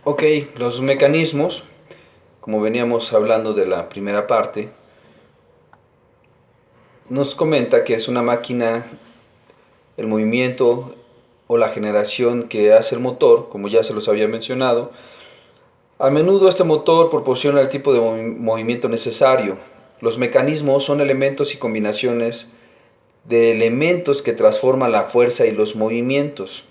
Ok, los mecanismos, como veníamos hablando de la primera parte, nos comenta que es una máquina, el movimiento o la generación que hace el motor, como ya se los había mencionado. A menudo este motor proporciona el tipo de movimiento necesario. Los mecanismos son elementos y combinaciones de elementos que transforman la fuerza y los movimientos.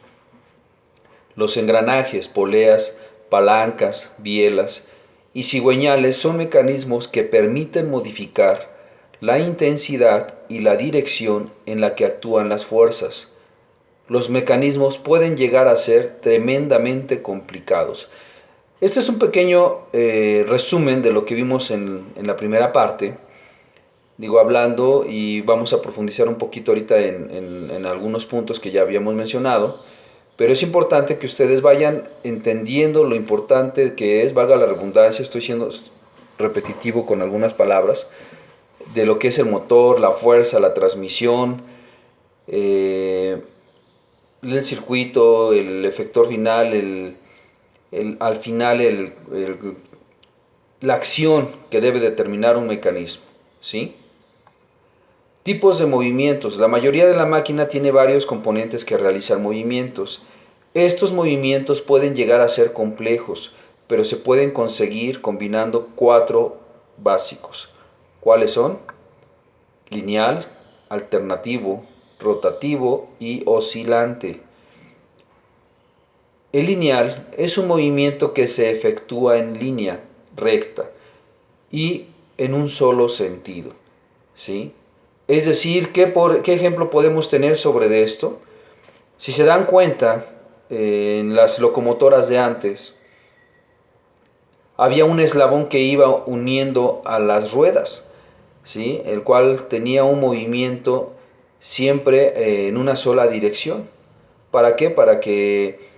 Los engranajes, poleas, palancas, bielas y cigüeñales son mecanismos que permiten modificar la intensidad y la dirección en la que actúan las fuerzas. Los mecanismos pueden llegar a ser tremendamente complicados. Este es un pequeño resumen de lo que vimos en la primera parte, digo, hablando, y vamos a profundizar un poquito ahorita en algunos puntos que ya habíamos mencionado, pero es importante que ustedes vayan entendiendo lo importante que es, valga la redundancia, estoy siendo repetitivo con algunas palabras, de lo que es el motor, la fuerza, la transmisión, eh, el circuito, el efector final, al final la acción que debe determinar un mecanismo, ¿sí? Tipos de movimientos. La mayoría de la máquina tiene varios componentes que realizan movimientos. Estos movimientos pueden llegar a ser complejos, pero se pueden conseguir combinando cuatro básicos. ¿Cuáles son? Lineal, alternativo, rotativo y oscilante. El lineal es un movimiento que se efectúa en línea recta y en un solo sentido, ¿sí? Es decir, ¿qué ejemplo podemos tener sobre esto? Si se dan cuenta, en las locomotoras de antes había un eslabón que iba uniendo a las ruedas, ¿sí? El cual tenía un movimiento siempre en una sola dirección. ¿Para qué? Para que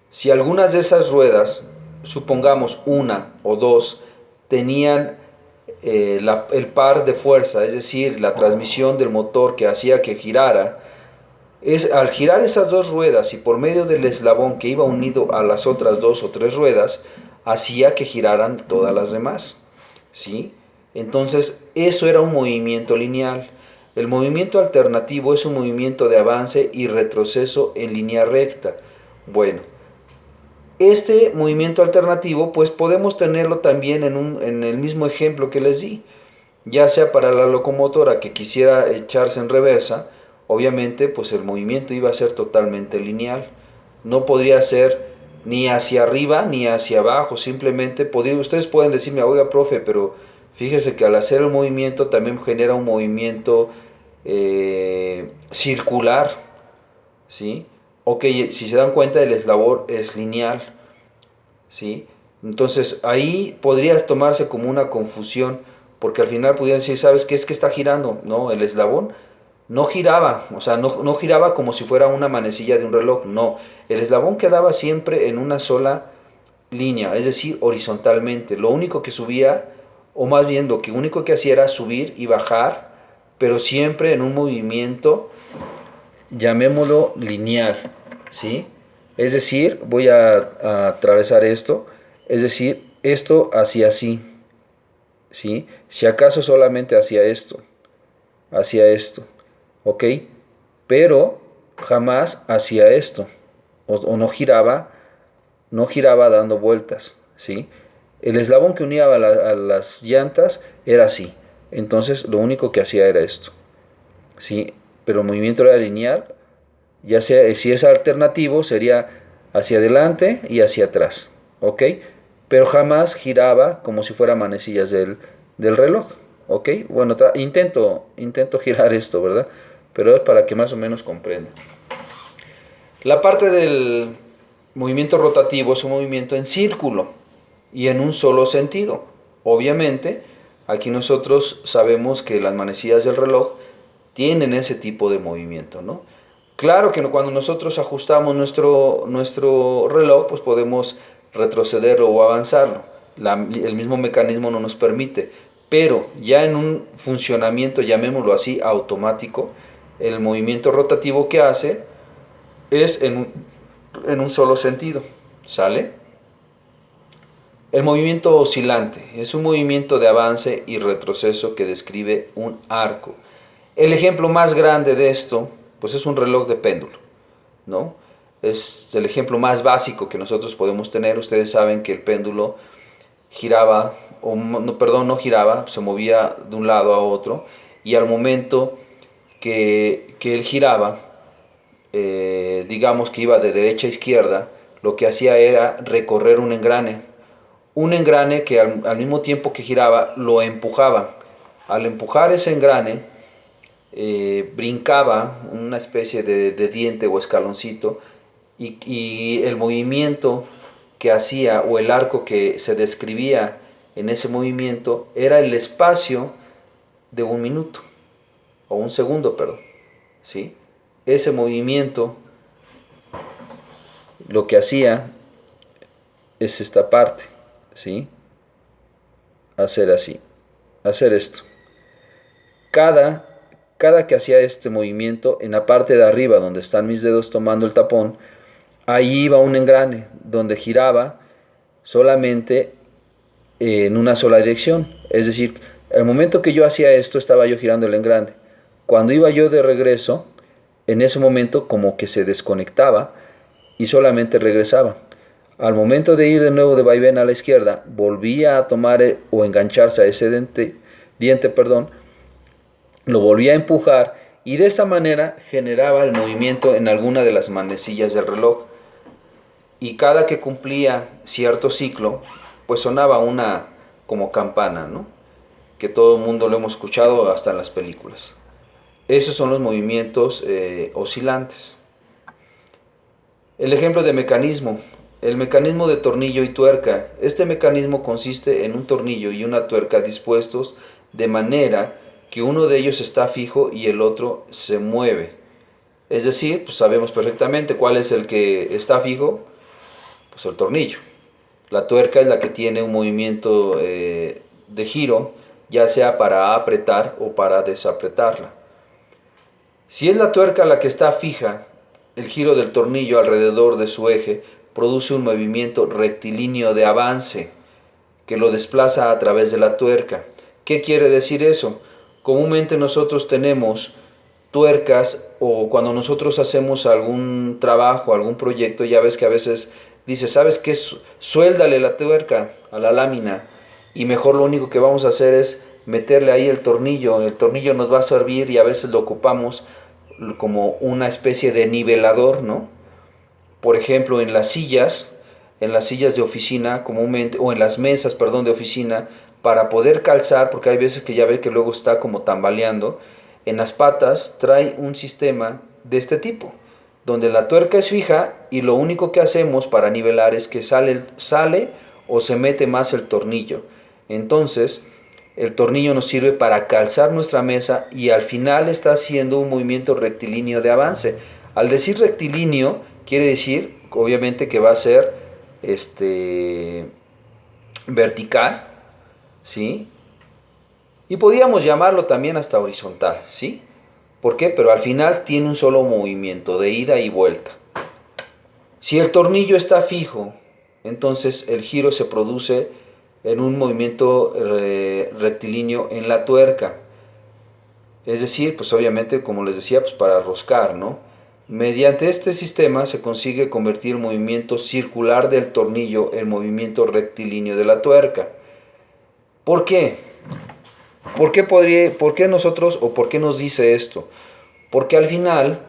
si algunas de esas ruedas, supongamos una o dos, tenían el par de fuerza, es decir, la transmisión del motor que hacía que girara, al girar esas dos ruedas y por medio del eslabón que iba unido a las otras dos o tres ruedas, hacía que giraran todas las demás, ¿sí? Entonces, eso era un movimiento lineal. El movimiento alternativo es un movimiento de avance y retroceso en línea recta. Bueno, este movimiento alternativo, pues podemos tenerlo también en el mismo ejemplo que les di, ya sea para la locomotora que quisiera echarse en reversa, obviamente pues el movimiento iba a ser totalmente lineal, no podría ser ni hacia arriba ni hacia abajo, simplemente ustedes pueden decirme, oiga profe, pero fíjese que al hacer el movimiento también genera un movimiento circular, ¿sí? Ok, si se dan cuenta el eslabón es lineal, ¿sí? Entonces ahí podría tomarse como una confusión, porque al final pudieran decir, ¿sabes qué es que está girando? No, el eslabón no giraba, o sea, no giraba como si fuera una manecilla de un reloj, no, el eslabón quedaba siempre en una sola línea, es decir, horizontalmente. Lo único que subía, o más bien lo que único que hacía era subir y bajar, pero siempre en un movimiento, llamémoslo lineal, ¿sí? Es decir, voy a atravesar esto, es decir, esto hacia así, ¿sí? Si acaso solamente hacia esto, ¿ok? Pero jamás hacia esto, o no giraba dando vueltas, ¿sí? El eslabón que unía a las llantas era así, entonces lo único que hacía era esto, ¿sí? Pero el movimiento era lineal, ya sea, si es alternativo, sería hacia adelante y hacia atrás, ¿ok? Pero jamás giraba como si fuera manecillas del reloj, ¿ok? Bueno, intento girar esto, ¿verdad? Pero es para que más o menos comprendan. La parte del movimiento rotativo es un movimiento en círculo y en un solo sentido. Obviamente, aquí nosotros sabemos que las manecillas del reloj tienen ese tipo de movimiento, ¿no? Claro que cuando nosotros ajustamos nuestro reloj, pues podemos retrocederlo o avanzarlo. El mismo mecanismo no nos permite, pero ya en un funcionamiento, llamémoslo así, automático, el movimiento rotativo que hace es en un solo sentido, ¿sale? El movimiento oscilante es un movimiento de avance y retroceso que describe un arco. El ejemplo más grande de esto, pues es un reloj de péndulo, ¿no? Es el ejemplo más básico que nosotros podemos tener. Ustedes saben que el péndulo giraba, o no, perdón, no giraba, se movía de un lado a otro, y al momento que él giraba, digamos que iba de derecha a izquierda, lo que hacía era recorrer un engrane que al mismo tiempo que giraba lo empujaba. Al empujar ese engrane, brincaba una especie de diente o escaloncito y el movimiento que hacía o el arco que se describía en ese movimiento era el espacio de un minuto o un segundo, perdón, ¿sí? Ese movimiento lo que hacía es esta parte, ¿sí? Hacer así, hacer esto. Cada, cada que hacía este movimiento, en la parte de arriba donde están mis dedos tomando el tapón, ahí iba un engrane donde giraba solamente en una sola dirección. Es decir, el momento que yo hacía esto estaba yo girando el engrane. Cuando iba yo de regreso, en ese momento como que se desconectaba y solamente regresaba. Al momento de ir de nuevo de vaivén a la izquierda, volvía a tomar o engancharse a ese diente, perdón, lo volvía a empujar y de esa manera generaba el movimiento en alguna de las manecillas del reloj. Y cada que cumplía cierto ciclo, pues sonaba una como campana, ¿no? Que todo el mundo lo hemos escuchado hasta en las películas. Esos son los movimientos oscilantes. El ejemplo de mecanismo. El mecanismo de tornillo y tuerca. Este mecanismo consiste en un tornillo y una tuerca dispuestos de manera que uno de ellos está fijo y el otro se mueve. Es decir, pues sabemos perfectamente cuál es el que está fijo, pues el tornillo. La tuerca es la que tiene un movimiento de giro, ya sea para apretar o para desapretarla. Si es la tuerca la que está fija, el giro del tornillo alrededor de su eje produce un movimiento rectilíneo de avance que lo desplaza a través de la tuerca. ¿Qué quiere decir eso? Comúnmente nosotros tenemos tuercas o cuando nosotros hacemos algún trabajo, algún proyecto, ya ves que a veces dice, ¿sabes qué? Suéldale la tuerca a la lámina y mejor lo único que vamos a hacer es meterle ahí el tornillo nos va a servir y a veces lo ocupamos como una especie de nivelador, ¿no? Por ejemplo, en las sillas de oficina comúnmente, o en las mesas, perdón, de oficina, para poder calzar, porque hay veces que ya ve que luego está como tambaleando, en las patas trae un sistema de este tipo, donde la tuerca es fija y lo único que hacemos para nivelar es que sale o se mete más el tornillo. Entonces, el tornillo nos sirve para calzar nuestra mesa y al final está haciendo un movimiento rectilíneo de avance. Al decir rectilíneo, quiere decir, obviamente, que va a ser vertical, ¿sí? Y podríamos llamarlo también hasta horizontal, ¿sí? ¿Por qué? Pero al final tiene un solo movimiento de ida y vuelta. Si el tornillo está fijo, entonces el giro se produce en un movimiento rectilíneo en la tuerca. Es decir, pues obviamente, como les decía, pues para roscar, ¿no? Mediante este sistema se consigue convertir el movimiento circular del tornillo en movimiento rectilíneo de la tuerca. ¿Por qué? ¿Por qué nosotros o por qué nos dice esto? Porque al final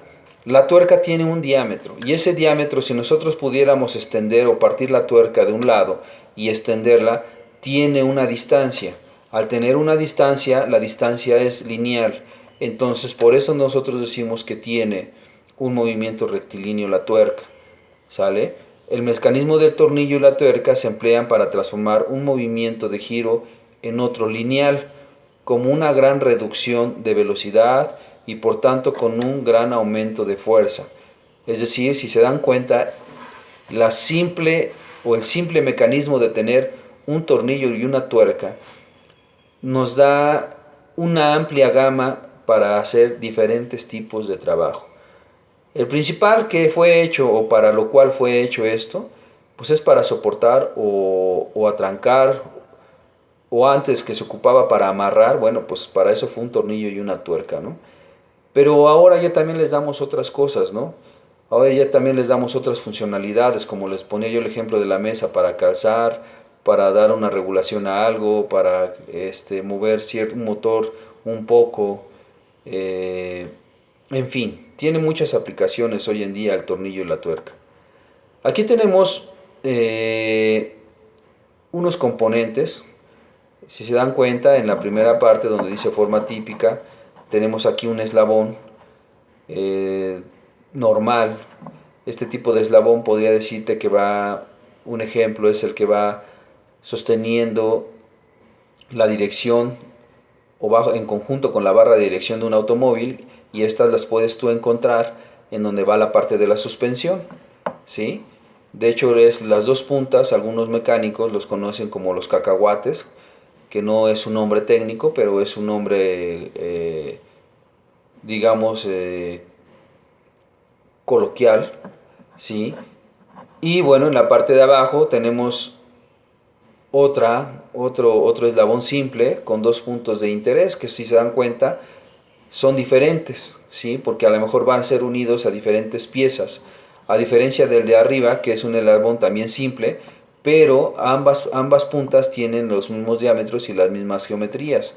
la tuerca tiene un diámetro y ese diámetro, si nosotros pudiéramos extender o partir la tuerca de un lado y extenderla, tiene una distancia. Al tener una distancia, la distancia es lineal. Entonces por eso nosotros decimos que tiene un movimiento rectilíneo la tuerca. ¿Sale? El mecanismo del tornillo y la tuerca se emplean para transformar un movimiento de giro en otro lineal, como una gran reducción de velocidad y por tanto con un gran aumento de fuerza. Es decir, si se dan cuenta, el simple mecanismo de tener un tornillo y una tuerca nos da una amplia gama para hacer diferentes tipos de trabajo. El principal que fue hecho o para lo cual fue hecho esto pues es para soportar o atrancar, o antes que se ocupaba para amarrar, bueno, pues para eso fue un tornillo y una tuerca, ¿no? Pero ahora ya también les damos otras cosas, ¿no? Ahora ya también les damos otras funcionalidades, como les ponía yo el ejemplo de la mesa para calzar, para dar una regulación a algo, para mover cierto motor un poco, eh, en fin, tiene muchas aplicaciones hoy en día el tornillo y la tuerca. Aquí tenemos unos componentes. Si se dan cuenta, en la primera parte donde dice forma típica, tenemos aquí un eslabón eh, normal. Este tipo de eslabón podría decirte que va, un ejemplo es el que va sosteniendo la dirección o bajo, en conjunto con la barra de dirección de un automóvil, y estas las puedes tú encontrar en donde va la parte de la suspensión, ¿sí? De hecho, es las dos puntas, algunos mecánicos los conocen como los cacahuates, que no es un nombre técnico, pero es un nombre, digamos, coloquial, ¿sí? Y bueno, en la parte de abajo tenemos otro eslabón simple con dos puntos de interés que, si se dan cuenta, son diferentes, ¿sí? Porque a lo mejor van a ser unidos a diferentes piezas, a diferencia del de arriba, que es un eslabón también simple, pero ambas puntas tienen los mismos diámetros y las mismas geometrías.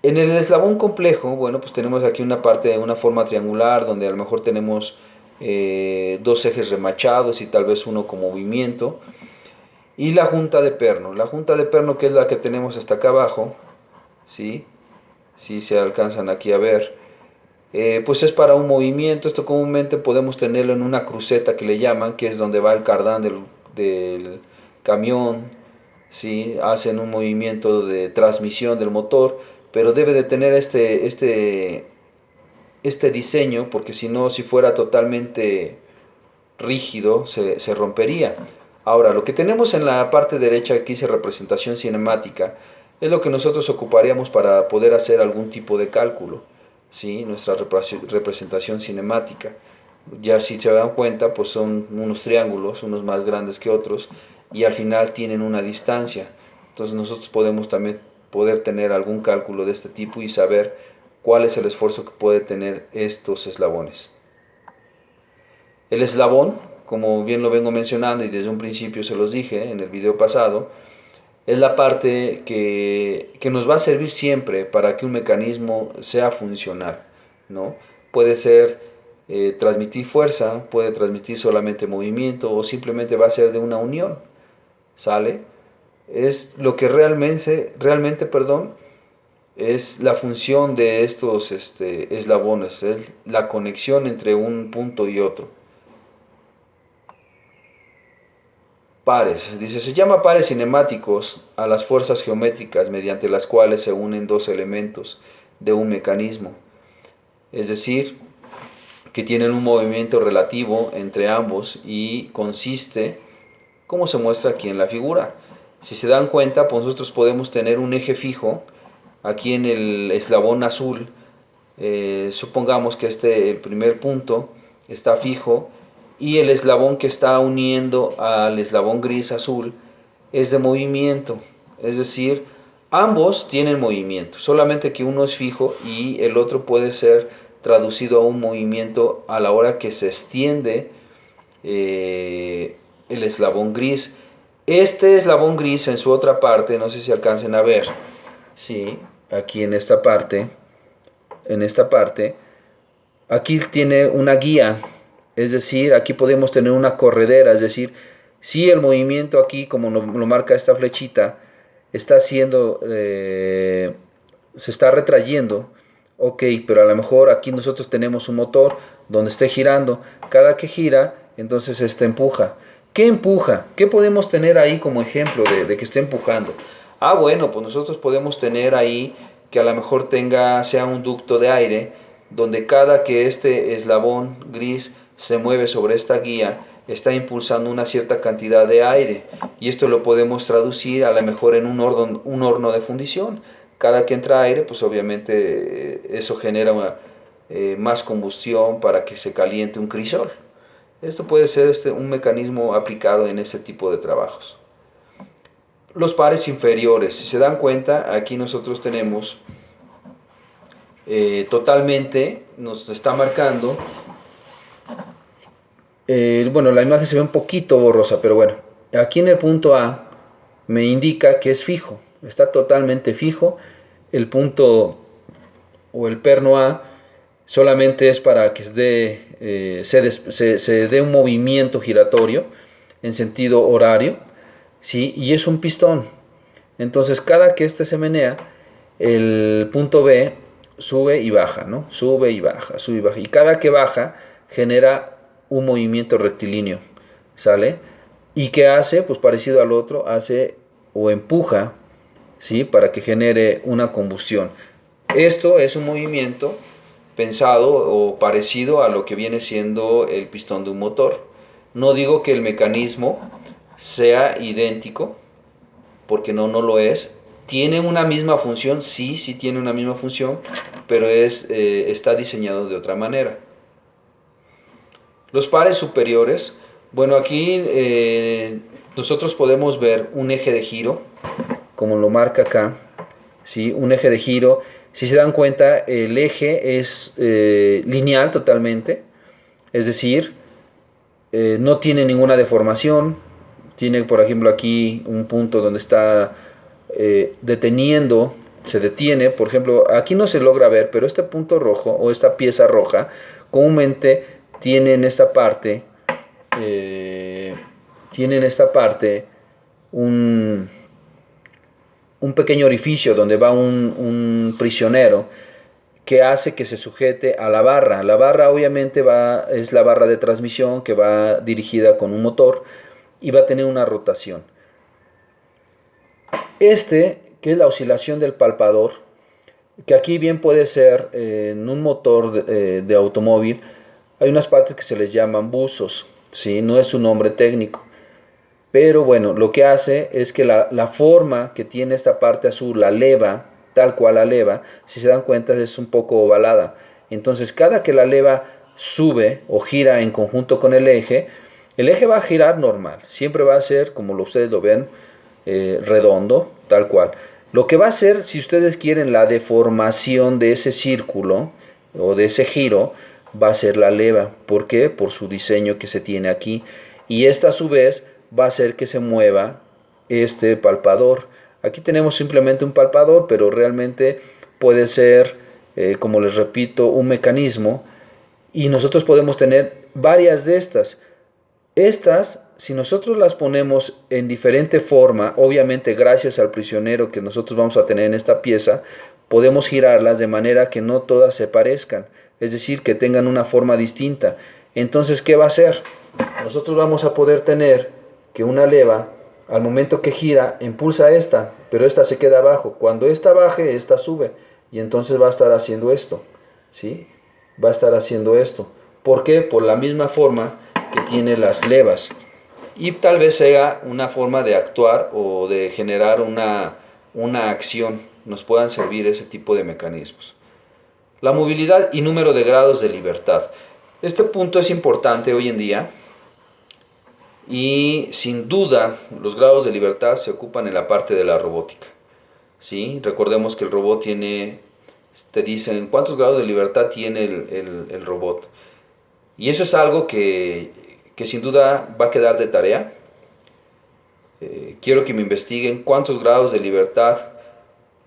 En el eslabón complejo, bueno, pues tenemos aquí una parte, una forma triangular, donde a lo mejor tenemos dos ejes remachados y tal vez uno con movimiento. Y la junta de perno. La junta de perno, que es la que tenemos hasta acá abajo, ¿sí? Si se alcanzan aquí a ver. Pues es para un movimiento. Esto comúnmente podemos tenerlo en una cruceta que le llaman, que es donde va el cardán del camión, ¿sí? Hacen un movimiento de transmisión del motor, pero debe de tener este diseño, porque si no, si fuera totalmente rígido, se rompería. Ahora, lo que tenemos en la parte derecha, aquí dice representación cinemática, es lo que nosotros ocuparíamos para poder hacer algún tipo de cálculo, ¿sí? Nuestra representación cinemática. Ya si se dan cuenta, pues son unos triángulos, unos más grandes que otros, y al final tienen una distancia. Entonces nosotros podemos también poder tener algún cálculo de este tipo y saber cuál es el esfuerzo que puede tener estos eslabones. El eslabón, como bien lo vengo mencionando y desde un principio se los dije en el video pasado, es la parte que nos va a servir siempre para que un mecanismo sea funcional, ¿no? Puede ser transmitir fuerza, puede transmitir solamente movimiento, o simplemente va a ser de una unión, ¿sale? Es lo que realmente, perdón, es la función de estos eslabones, es la conexión entre un punto y otro. Pares, dice, se llama pares cinemáticos a las fuerzas geométricas mediante las cuales se unen dos elementos de un mecanismo, es decir, que tienen un movimiento relativo entre ambos y consiste, como se muestra aquí en la figura. Si se dan cuenta, pues nosotros podemos tener un eje fijo aquí en el eslabón azul. Supongamos que el primer punto está fijo, y el eslabón que está uniendo al eslabón gris azul es de movimiento, es decir, ambos tienen movimiento, solamente que uno es fijo y el otro puede ser traducido a un movimiento a la hora que se extiende el eslabón gris. Este eslabón gris en su otra parte, no sé si alcancen a ver, sí, aquí en esta parte, aquí tiene una guía, es decir, aquí podemos tener una corredera, es decir, si el movimiento aquí, como lo marca esta flechita, está haciendo, se está retrayendo, ok, pero a lo mejor aquí nosotros tenemos un motor donde esté girando, cada que gira, entonces empuja. ¿Qué empuja? ¿Qué podemos tener ahí como ejemplo de que esté empujando? Ah, bueno, pues nosotros podemos tener ahí que a lo mejor sea un ducto de aire, donde cada que este eslabón gris se mueve sobre esta guía, está impulsando una cierta cantidad de aire, y esto lo podemos traducir a lo mejor en un horno de fundición. Cada que entra aire, pues obviamente eso genera más combustión para que se caliente un crisol. Esto puede ser un mecanismo aplicado en ese tipo de trabajos. Los pares inferiores, si se dan cuenta, aquí nosotros tenemos totalmente, nos está marcando, bueno, la imagen se ve un poquito borrosa, pero bueno, aquí en el punto A me indica que es fijo, está totalmente fijo. El punto o el perno A solamente es para que se dé un movimiento giratorio en sentido horario, ¿sí? Y es un pistón. Entonces, cada que este se menea, el punto B sube y baja, ¿no? Sube y baja, sube y baja. Y cada que baja, genera un movimiento rectilíneo, ¿sale? ¿Y qué hace? Pues parecido al otro, hace o empuja, ¿sí? Para que genere una combustión. Esto es un movimiento pensado o parecido a lo que viene siendo el pistón de un motor. No digo que el mecanismo sea idéntico, porque no lo es. Tiene una misma función, sí, sí tiene una misma función, pero está diseñado de otra manera. Los pares superiores, bueno, aquí nosotros podemos ver un eje de giro, como lo marca acá, ¿sí? Un eje de giro. Si se dan cuenta, el eje es lineal totalmente, es decir, no tiene ninguna deformación. Tiene, por ejemplo, aquí un punto donde está deteniendo, se detiene. Por ejemplo, aquí no se logra ver, pero este punto rojo o esta pieza roja comúnmente tiene en esta parte, eh, tiene en esta parte un, un pequeño orificio donde va un prisionero que hace que se sujete a la barra. La barra obviamente es la barra de transmisión que va dirigida con un motor y va a tener una rotación. Que es la oscilación del palpador, que aquí bien puede ser en un motor de automóvil, hay unas partes que se les llaman buzos, ¿sí? No es un nombre técnico. Pero bueno, lo que hace es que la forma que tiene esta parte azul, la leva, tal cual la leva, si se dan cuenta es un poco ovalada. Entonces cada que la leva sube o gira en conjunto con el eje va a girar normal. Siempre va a ser, como ustedes lo ven, redondo, tal cual. Lo que va a hacer, si ustedes quieren, la deformación de ese círculo o de ese giro, va a ser la leva. ¿Por qué? Por su diseño que se tiene aquí. Y esta a su vez va a hacer que se mueva este palpador. Aquí tenemos simplemente un palpador, pero realmente puede ser, como les repito, un mecanismo. Y nosotros podemos tener varias de estas. Estas, si nosotros las ponemos en diferente forma, obviamente gracias al prisionero que nosotros vamos a tener en esta pieza, podemos girarlas de manera que no todas se parezcan, es decir, que tengan una forma distinta. Entonces, ¿qué va a hacer? Nosotros vamos a poder tener que una leva, al momento que gira, impulsa esta, pero esta se queda abajo. Cuando esta baje, esta sube, y entonces va a estar haciendo esto, ¿sí? Va a estar haciendo esto. ¿Por qué? Por la misma forma que tiene las levas. Y tal vez sea una forma de actuar o de generar una acción. Nos puedan servir ese tipo de mecanismos. La movilidad y número de grados de libertad. Este punto es importante hoy en día y sin duda los grados de libertad se ocupan en la parte de la robótica. ¿Sí? Recordemos que el robot te dicen cuántos grados de libertad tiene el robot. Y eso es algo que sin duda va a quedar de tarea. Quiero que me investiguen cuántos grados de libertad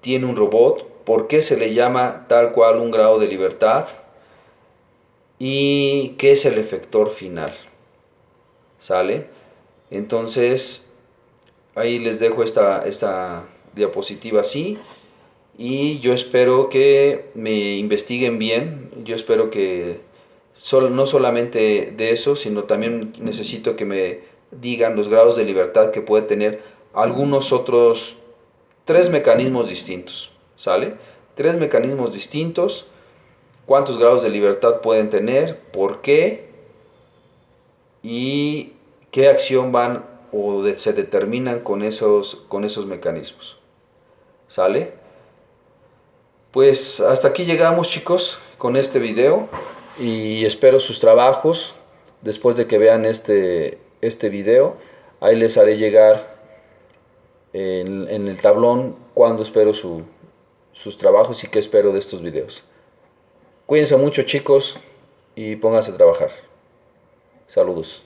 tiene un robot, por qué se le llama tal cual un grado de libertad y qué es el efector final. ¿Sale? Entonces, ahí les dejo esta diapositiva así y yo espero que me investiguen bien. Yo espero que no solamente de eso, sino también necesito que me digan los grados de libertad que puede tener algunos otros tres mecanismos distintos, ¿sale? Tres mecanismos distintos, cuántos grados de libertad pueden tener, por qué y qué acción van o se determinan con esos mecanismos, ¿sale? Pues hasta aquí llegamos, chicos, con este video y espero sus trabajos. después de que vean este video, ahí les haré llegar en el tablón cuándo espero sus trabajos y qué espero de estos videos. Cuídense mucho, chicos, y pónganse a trabajar. Saludos.